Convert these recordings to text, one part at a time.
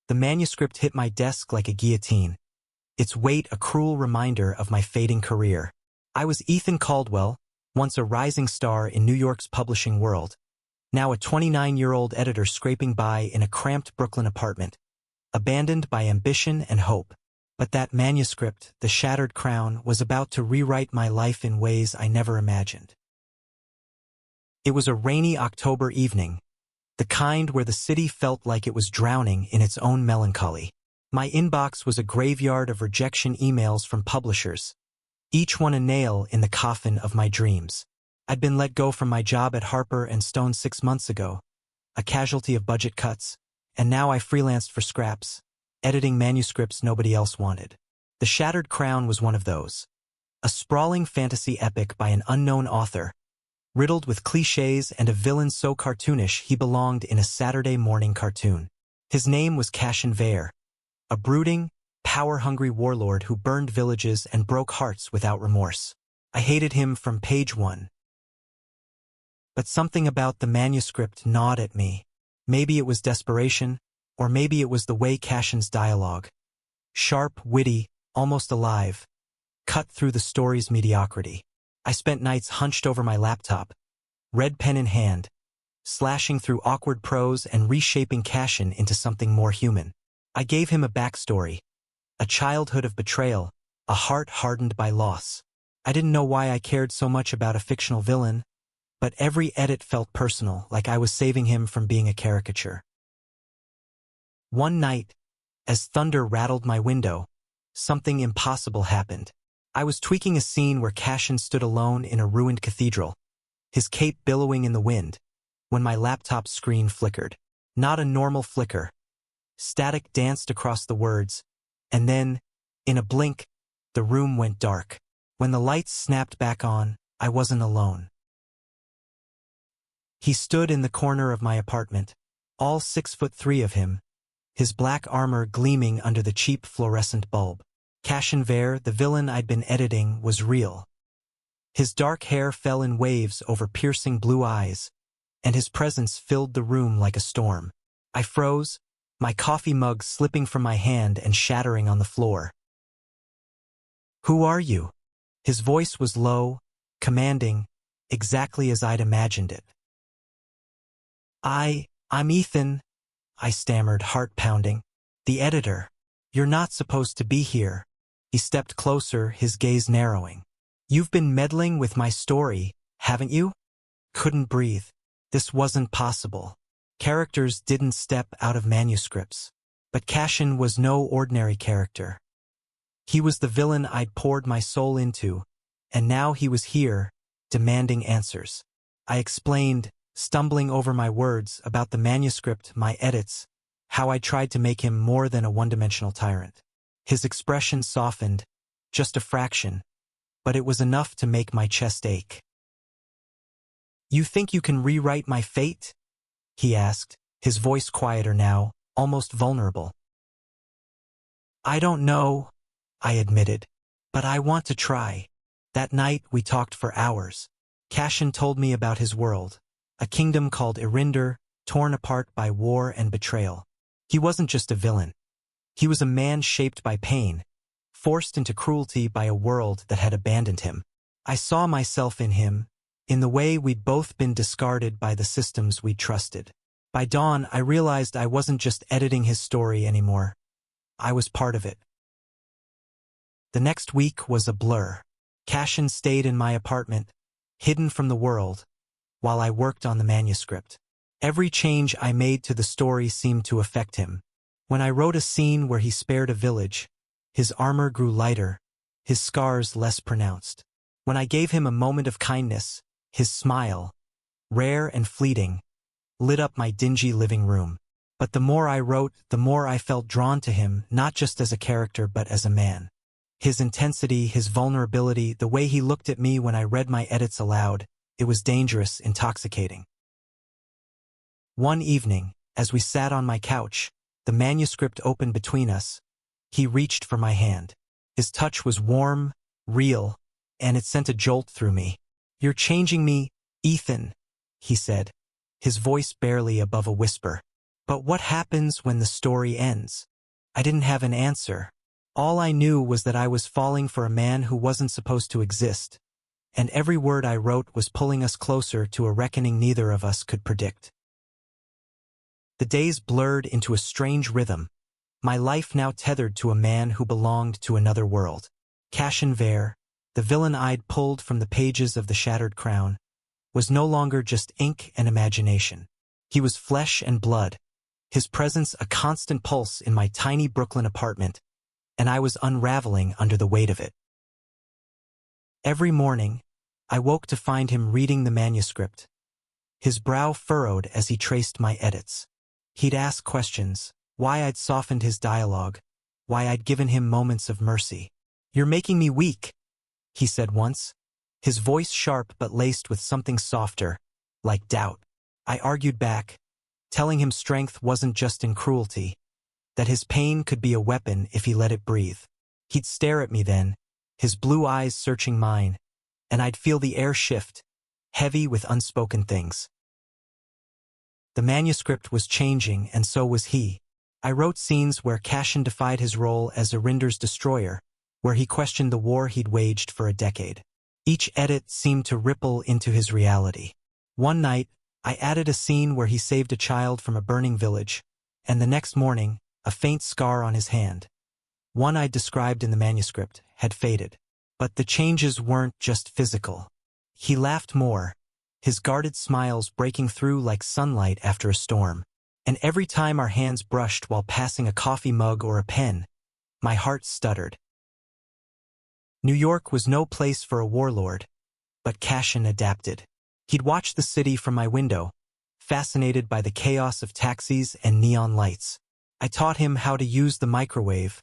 The manuscript hit my desk like a guillotine, its weight a cruel reminder of my fading career. I was Ethan Caldwell, once a rising star in New York's publishing world, now a 29-year-old editor scraping by in a cramped Brooklyn apartment, abandoned by ambition and hope. But that manuscript, The Shattered Crown, was about to rewrite my life in ways I never imagined. It was a rainy October evening, the kind where the city felt like it was drowning in its own melancholy. My inbox was a graveyard of rejection emails from publishers, each one a nail in the coffin of my dreams. I'd been let go from my job at Harper & Stone 6 months ago, a casualty of budget cuts, and now I freelanced for scraps, editing manuscripts nobody else wanted. The Shattered Crown was one of those. A sprawling fantasy epic by an unknown author, riddled with cliches and a villain so cartoonish he belonged in a Saturday morning cartoon. His name was Cassian Vare, a brooding, power-hungry warlord who burned villages and broke hearts without remorse. I hated him from page one. But something about the manuscript gnawed at me. Maybe it was desperation, or maybe it was the way Cassian's dialogue, sharp, witty, almost alive, cut through the story's mediocrity. I spent nights hunched over my laptop, red pen in hand, slashing through awkward prose and reshaping Cassian into something more human. I gave him a backstory, a childhood of betrayal, a heart hardened by loss. I didn't know why I cared so much about a fictional villain, but every edit felt personal, like I was saving him from being a caricature. One night, as thunder rattled my window, something impossible happened. I was tweaking a scene where Cassian stood alone in a ruined cathedral, his cape billowing in the wind, when my laptop screen flickered. Not a normal flicker. Static danced across the words, and then, in a blink, the room went dark. When the lights snapped back on, I wasn't alone. He stood in the corner of my apartment, all 6'3" of him, his black armor gleaming under the cheap fluorescent bulb. Cassian Vare, the villain I'd been editing, was real. His dark hair fell in waves over piercing blue eyes, and his presence filled the room like a storm. I froze, my coffee mug slipping from my hand and shattering on the floor. "Who are you?" His voice was low, commanding, exactly as I'd imagined it. I'm Ethan," I stammered, heart pounding. "The editor. You're not supposed to be here." He stepped closer, his gaze narrowing. "You've been meddling with my story, haven't you?" Couldn't breathe. This wasn't possible. Characters didn't step out of manuscripts. But Cassian was no ordinary character. He was the villain I'd poured my soul into, and now he was here, demanding answers. I explained, stumbling over my words, about the manuscript, my edits, how I tried to make him more than a one-dimensional tyrant. His expression softened, just a fraction, but it was enough to make my chest ache. "You think you can rewrite my fate?" he asked, his voice quieter now, almost vulnerable. "I don't know," I admitted, "but I want to try." That night we talked for hours. Cassian told me about his world, a kingdom called Erinder, torn apart by war and betrayal. He wasn't just a villain. He was a man shaped by pain, forced into cruelty by a world that had abandoned him. I saw myself in him, in the way we'd both been discarded by the systems we trusted. By dawn, I realized I wasn't just editing his story anymore. I was part of it. The next week was a blur. Cassian stayed in my apartment, hidden from the world, while I worked on the manuscript. Every change I made to the story seemed to affect him. When I wrote a scene where he spared a village, his armor grew lighter, his scars less pronounced. When I gave him a moment of kindness, his smile, rare and fleeting, lit up my dingy living room. But the more I wrote, the more I felt drawn to him, not just as a character but as a man. His intensity, his vulnerability, the way he looked at me when I read my edits aloud, it was dangerous, intoxicating. One evening, as we sat on my couch, the manuscript opened between us. He reached for my hand. His touch was warm, real, and it sent a jolt through me. "You're changing me, Ethan," he said, his voice barely above a whisper. But what happens when the story ends? I didn't have an answer. All I knew was that I was falling for a man who wasn't supposed to exist, and every word I wrote was pulling us closer to a reckoning neither of us could predict. The days blurred into a strange rhythm, my life now tethered to a man who belonged to another world. Cashin Vare, the villain I'd pulled from the pages of The Shattered Crown, was no longer just ink and imagination. He was flesh and blood, his presence a constant pulse in my tiny Brooklyn apartment, and I was unraveling under the weight of it. Every morning, I woke to find him reading the manuscript, his brow furrowed as he traced my edits. He'd ask questions, why I'd softened his dialogue, why I'd given him moments of mercy. "You're making me weak," he said once, his voice sharp but laced with something softer, like doubt. I argued back, telling him strength wasn't just in cruelty, that his pain could be a weapon if he let it breathe. He'd stare at me then, his blue eyes searching mine, and I'd feel the air shift, heavy with unspoken things. The manuscript was changing, and so was he. I wrote scenes where Cashin defied his role as Arinder's destroyer, where he questioned the war he'd waged for a decade. Each edit seemed to ripple into his reality. One night, I added a scene where he saved a child from a burning village, and the next morning, a faint scar on his hand, one I'd described in the manuscript, had faded. But the changes weren't just physical. He laughed more, his guarded smiles breaking through like sunlight after a storm. And every time our hands brushed while passing a coffee mug or a pen, my heart stuttered. New York was no place for a warlord, but Cashin adapted. He'd watch the city from my window, fascinated by the chaos of taxis and neon lights. I taught him how to use the microwave,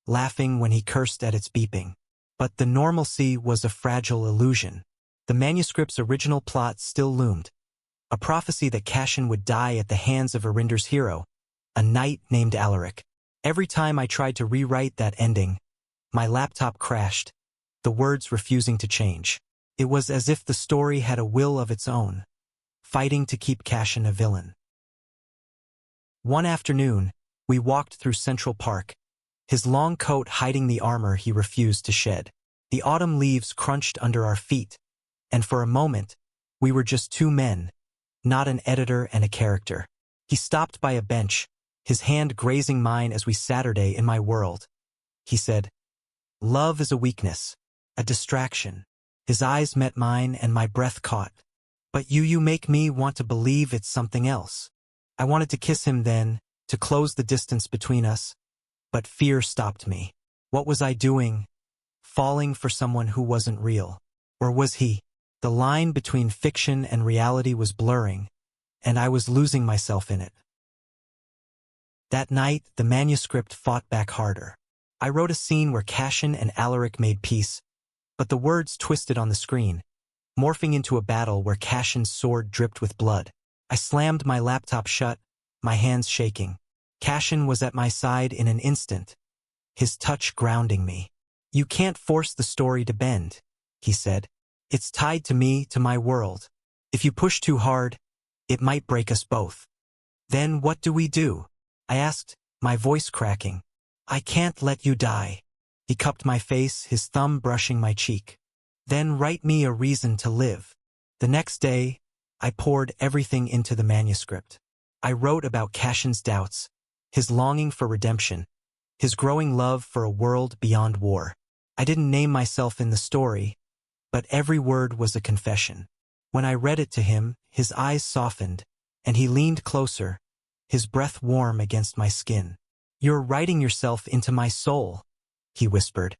laughing when he cursed at its beeping. But the normalcy was a fragile illusion. The manuscript's original plot still loomed, a prophecy that Cashin would die at the hands of Arinder's hero, a knight named Alaric. Every time I tried to rewrite that ending, my laptop crashed, the words refusing to change. It was as if the story had a will of its own, fighting to keep Cashin a villain. One afternoon, we walked through Central Park, his long coat hiding the armor he refused to shed. The autumn leaves crunched under our feet, and for a moment, we were just two men, not an editor and a character. He stopped by a bench, his hand grazing mine as we Saturday in my world. He said, "Love is a weakness, a distraction." His eyes met mine and my breath caught. "But you make me want to believe it's something else." I wanted to kiss him then, to close the distance between us, but fear stopped me. What was I doing? Falling for someone who wasn't real? Or was he? The line between fiction and reality was blurring, and I was losing myself in it. That night, the manuscript fought back harder. I wrote a scene where Cashin and Alaric made peace, but the words twisted on the screen, morphing into a battle where Cashin's sword dripped with blood. I slammed my laptop shut, my hands shaking. Cashin was at my side in an instant, his touch grounding me. "You can't force the story to bend," he said. "It's tied to me, to my world. If you push too hard, it might break us both." "Then what do we do?" I asked, my voice cracking. "I can't let you die." He cupped my face, his thumb brushing my cheek. "Then write me a reason to live." The next day, I poured everything into the manuscript. I wrote about Cashin's doubts, his longing for redemption, his growing love for a world beyond war. I didn't name myself in the story, but every word was a confession. When I read it to him, his eyes softened, and he leaned closer, his breath warm against my skin. "You're writing yourself into my soul," he whispered.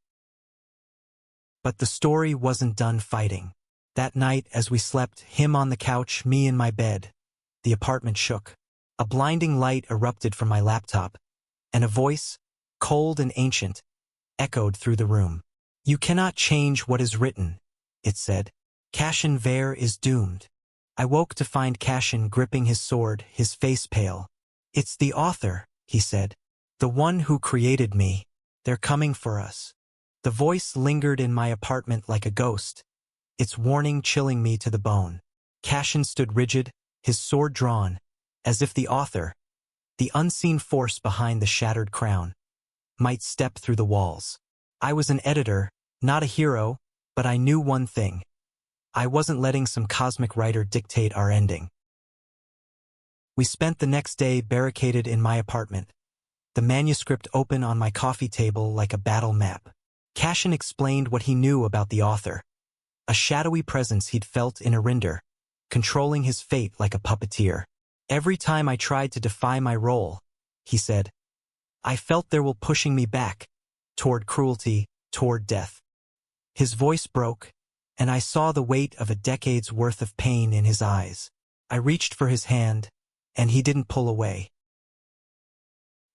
But the story wasn't done fighting. That night, as we slept, him on the couch, me in my bed, the apartment shook. A blinding light erupted from my laptop, and a voice, cold and ancient, echoed through the room. "You cannot change what is written," it said. "Cashin Vare is doomed." I woke to find Cashin gripping his sword, his face pale. "It's the author," he said. "The one who created me. They're coming for us." The voice lingered in my apartment like a ghost, its warning chilling me to the bone. Cashin stood rigid, his sword drawn, as if the author, The unseen force behind the shattered crown might step through the walls. I was an editor, not a hero, but I knew one thing. I wasn't letting some cosmic writer dictate our ending. We spent the next day barricaded in my apartment, the manuscript open on my coffee table like a battle map. Cashin explained what he knew about the author. A shadowy presence he'd felt in Arinder, controlling his fate like a puppeteer. Every time I tried to defy my role, he said, I felt there were pushing me back, toward cruelty, toward death. His voice broke, and I saw the weight of a decade's worth of pain in his eyes. I reached for his hand, and he didn't pull away.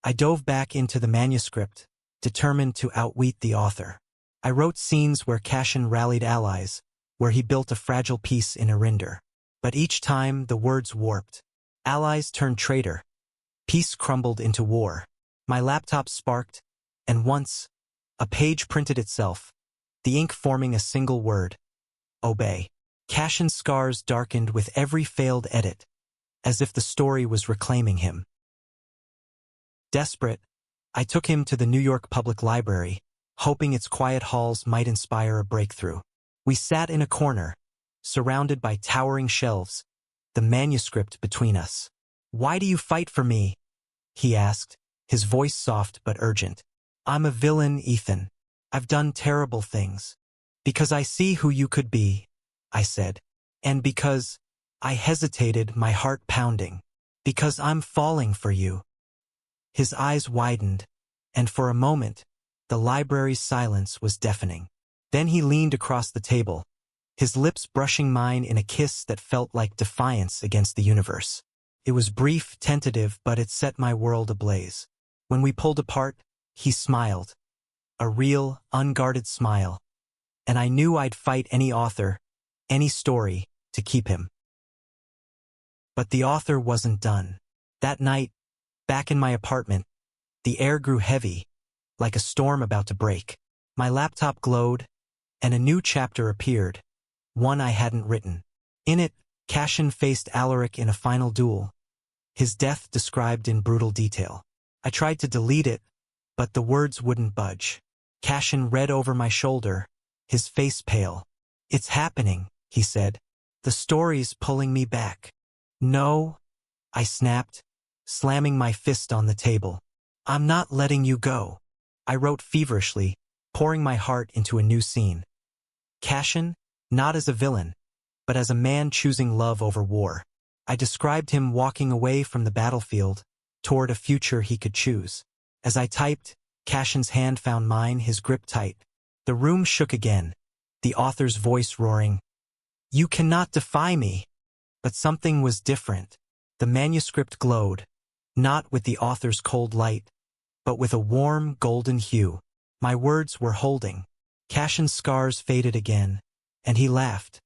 I dove back into the manuscript, determined to outwit the author. I wrote scenes where Cashin rallied allies, where he built a fragile peace in Arinder. But each time the words warped. Allies turned traitor. Peace crumbled into war. My laptop sparked, and once, a page printed itself, the ink forming a single word. Obey. Cashin's scars darkened with every failed edit, as if the story was reclaiming him. Desperate, I took him to the New York Public Library, hoping its quiet halls might inspire a breakthrough. We sat in a corner, surrounded by towering shelves, the manuscript between us. Why do you fight for me? He asked, his voice soft but urgent. I'm a villain, Ethan. I've done terrible things. Because I see who you could be, I said. And because I hesitated, my heart pounding. Because I'm falling for you. His eyes widened, and for a moment, the library's silence was deafening. Then he leaned across the table, his lips brushing mine in a kiss that felt like defiance against the universe. It was brief, tentative, but it set my world ablaze. When we pulled apart, he smiled. A real, unguarded smile. And I knew I'd fight any author, any story, to keep him. But the author wasn't done. That night, back in my apartment, the air grew heavy, like a storm about to break. My laptop glowed, and a new chapter appeared, one I hadn't written. In it, Cashin faced Alaric in a final duel, his death described in brutal detail. I tried to delete it, but the words wouldn't budge. Cashin read over my shoulder, his face pale. It's happening, he said. The story's pulling me back. No, I snapped, slamming my fist on the table. I'm not letting you go. I wrote feverishly, pouring my heart into a new scene. Cashin, not as a villain, but as a man choosing love over war. I described him walking away from the battlefield, toward a future he could choose. As I typed, Cashin's hand found mine, his grip tight. The room shook again, the author's voice roaring, You cannot defy me. But something was different. The manuscript glowed, not with the author's cold light, but with a warm, golden hue. My words were holding. Cashin's scars faded again, and he laughed,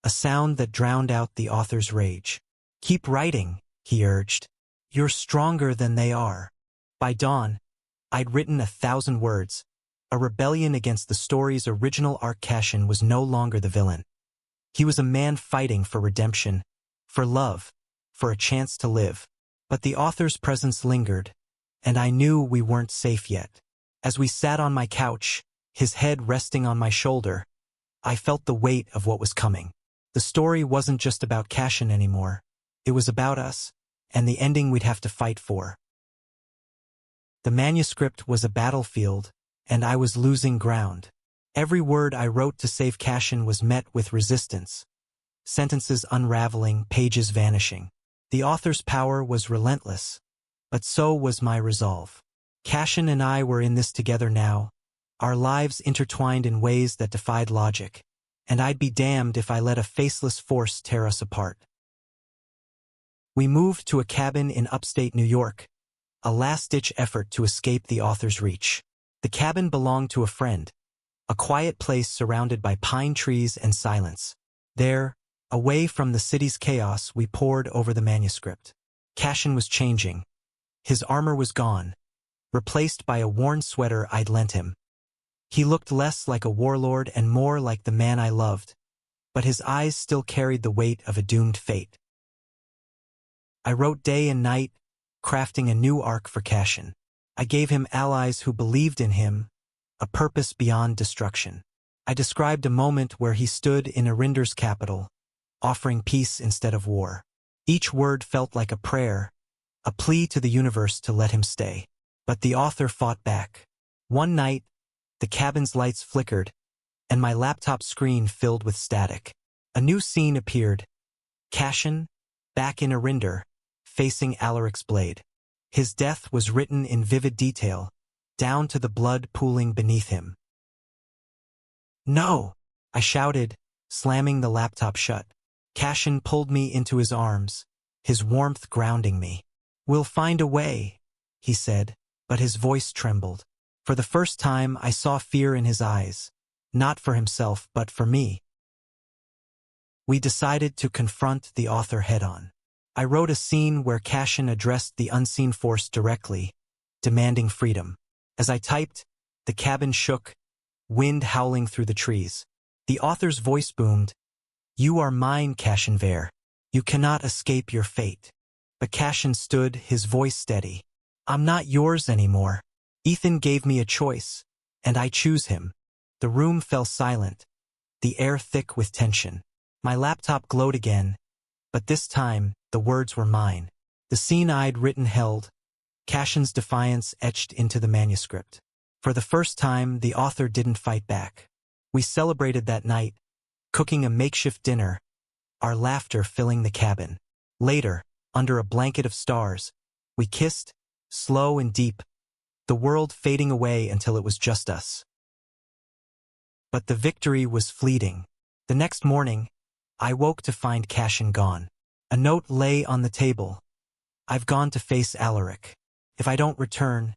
a sound that drowned out the author's rage. Keep writing, he urged. You're stronger than they are. By dawn, I'd written 1,000 words. A rebellion against the story's original arc. Cashin was no longer the villain. He was a man fighting for redemption, for love, for a chance to live. But the author's presence lingered, and I knew we weren't safe yet. As we sat on my couch, his head resting on my shoulder, I felt the weight of what was coming. The story wasn't just about Cashin anymore. It was about us, and the ending we'd have to fight for. The manuscript was a battlefield, and I was losing ground. Every word I wrote to save Cashin was met with resistance. Sentences unraveling, pages vanishing. The author's power was relentless, but so was my resolve. Cashin and I were in this together now, our lives intertwined in ways that defied logic, and I'd be damned if I let a faceless force tear us apart. We moved to a cabin in upstate New York, a last-ditch effort to escape the author's reach. The cabin belonged to a friend, a quiet place surrounded by pine trees and silence. There, away from the city's chaos, we pored over the manuscript. Cashin was changing. His armor was gone, replaced by a worn sweater I'd lent him. He looked less like a warlord and more like the man I loved, but his eyes still carried the weight of a doomed fate. I wrote day and night, crafting a new arc for Cashin. I gave him allies who believed in him, a purpose beyond destruction. I described a moment where he stood in Arinder's capital, offering peace instead of war. Each word felt like a prayer, a plea to the universe to let him stay. But the author fought back. One night, the cabin's lights flickered, and my laptop screen filled with static. A new scene appeared. Cashin, back in Arinder, facing Alaric's blade. His death was written in vivid detail, down to the blood pooling beneath him. "No!" I shouted, slamming the laptop shut. Cashin pulled me into his arms, his warmth grounding me. "We'll find a way," he said, but his voice trembled. For the first time, I saw fear in his eyes, not for himself, but for me. We decided to confront the author head-on. I wrote a scene where Cashin addressed the unseen force directly, demanding freedom. As I typed, the cabin shook, wind howling through the trees. The author's voice boomed, "You are mine, Cashin Vare. You cannot escape your fate." But Cashin stood, his voice steady. "I'm not yours anymore. Ethan gave me a choice, and I choose him." The room fell silent, the air thick with tension. My laptop glowed again, but this time, the words were mine. The scene I'd written held, Cashin's defiance etched into the manuscript. For the first time, the author didn't fight back. We celebrated that night, cooking a makeshift dinner, our laughter filling the cabin. Later, under a blanket of stars, we kissed, slow and deep, the world fading away until it was just us. But the victory was fleeting. The next morning, I woke to find Cashin gone. A note lay on the table. "I've gone to face Alaric. If I don't return,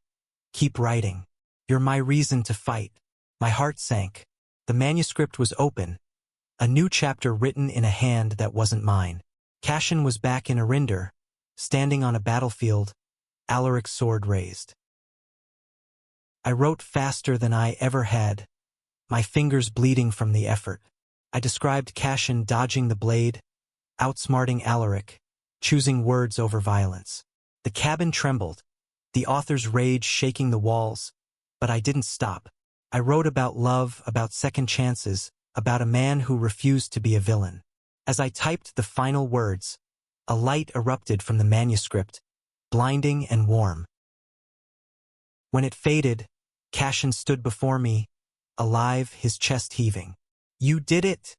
keep writing. You're my reason to fight." My heart sank. The manuscript was open, a new chapter written in a hand that wasn't mine. Cashin was back in Arinder, standing on a battlefield, Alaric's sword raised. I wrote faster than I ever had, my fingers bleeding from the effort. I described Cashin dodging the blade, outsmarting Alaric, choosing words over violence. The cabin trembled, the author's rage shaking the walls, but I didn't stop. I wrote about love, about second chances, about a man who refused to be a villain. As I typed the final words, a light erupted from the manuscript, blinding and warm. When it faded, Cashin stood before me, alive, his chest heaving. "You did it,"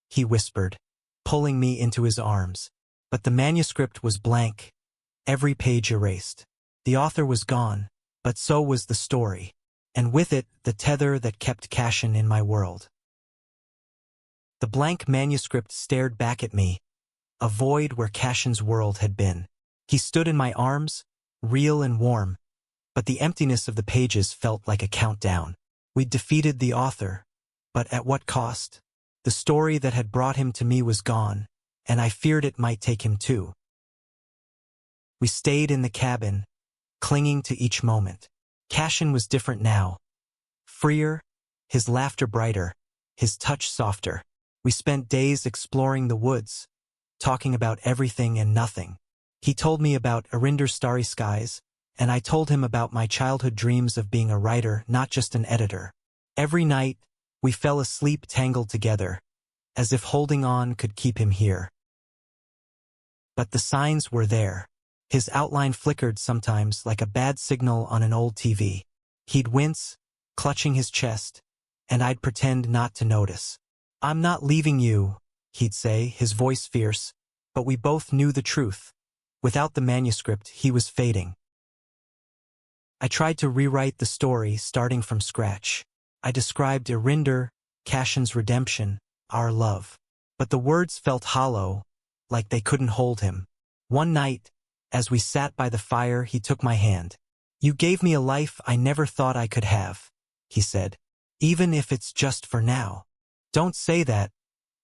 he whispered, pulling me into his arms. But the manuscript was blank, every page erased. The author was gone, but so was the story, and with it, the tether that kept Cashin in my world. The blank manuscript stared back at me, a void where Cashin's world had been. He stood in my arms, real and warm, but the emptiness of the pages felt like a countdown. We'd defeated the author, but at what cost? The story that had brought him to me was gone, and I feared it might take him too. We stayed in the cabin, clinging to each moment. Cashin was different now. Freer, his laughter brighter, his touch softer. We spent days exploring the woods, talking about everything and nothing. He told me about Arinder's starry skies, and I told him about my childhood dreams of being a writer, not just an editor. Every night, we fell asleep tangled together, as if holding on could keep him here. But the signs were there. His outline flickered sometimes like a bad signal on an old TV. He'd wince, clutching his chest, and I'd pretend not to notice. "I'm not leaving you," he'd say, his voice fierce, but we both knew the truth. Without the manuscript, he was fading. I tried to rewrite the story, starting from scratch. I described Arinder, Cashin's redemption, our love. But the words felt hollow, like they couldn't hold him. One night, as we sat by the fire, he took my hand. "You gave me a life I never thought I could have," he said. "Even if it's just for now." "Don't say that,"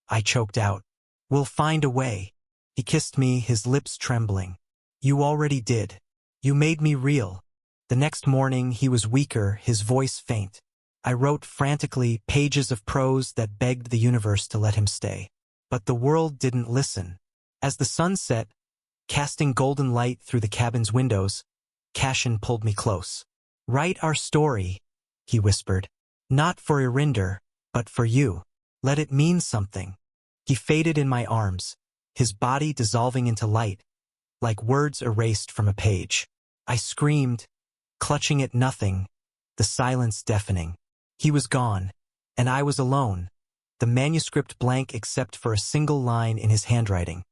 I choked out. "We'll find a way." He kissed me, his lips trembling. "You already did. You made me real." The next morning, he was weaker, his voice faint. I wrote frantically, pages of prose that begged the universe to let him stay. But the world didn't listen. As the sun set, Casting golden light through the cabin's windows, Cashin pulled me close. "Write our story," he whispered. "Not for Irinder, but for you. Let it mean something." He faded in my arms, his body dissolving into light, like words erased from a page. I screamed, clutching at nothing, the silence deafening. He was gone, and I was alone, the manuscript blank except for a single line in his handwriting.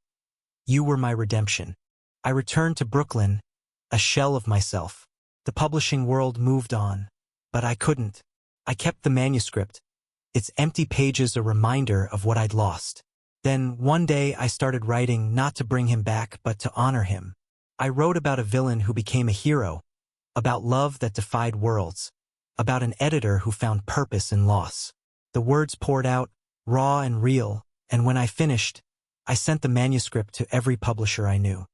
"You were my redemption." I returned to Brooklyn, a shell of myself. The publishing world moved on, but I couldn't. I kept the manuscript, its empty pages a reminder of what I'd lost. Then, one day, I started writing not to bring him back, but to honor him. I wrote about a villain who became a hero, about love that defied worlds, about an editor who found purpose in loss. The words poured out, raw and real, and when I finished, I sent the manuscript to every publisher I knew.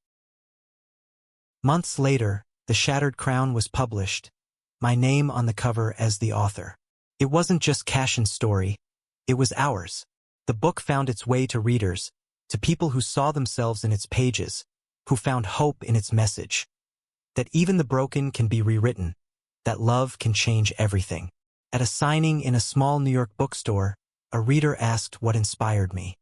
Months later, The Shattered Crown was published, my name on the cover as the author. It wasn't just Cashin's story, it was ours. The book found its way to readers, to people who saw themselves in its pages, who found hope in its message. That even the broken can be rewritten, that love can change everything. At a signing in a small New York bookstore, a reader asked what inspired me.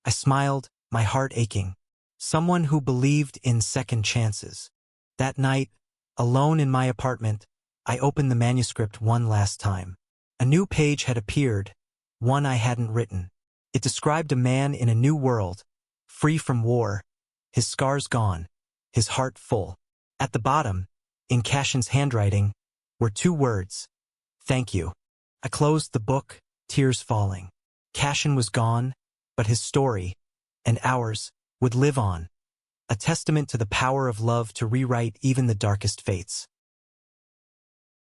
I smiled, my heart aching. Someone who believed in second chances. That night, alone in my apartment, I opened the manuscript one last time. A new page had appeared, one I hadn't written. It described a man in a new world, free from war, his scars gone, his heart full. At the bottom, in Cashin's handwriting, were 2 words: "Thank you." I closed the book, tears falling. Cashin was gone, but his story, and ours, would live on. A testament to the power of love to rewrite even the darkest fates.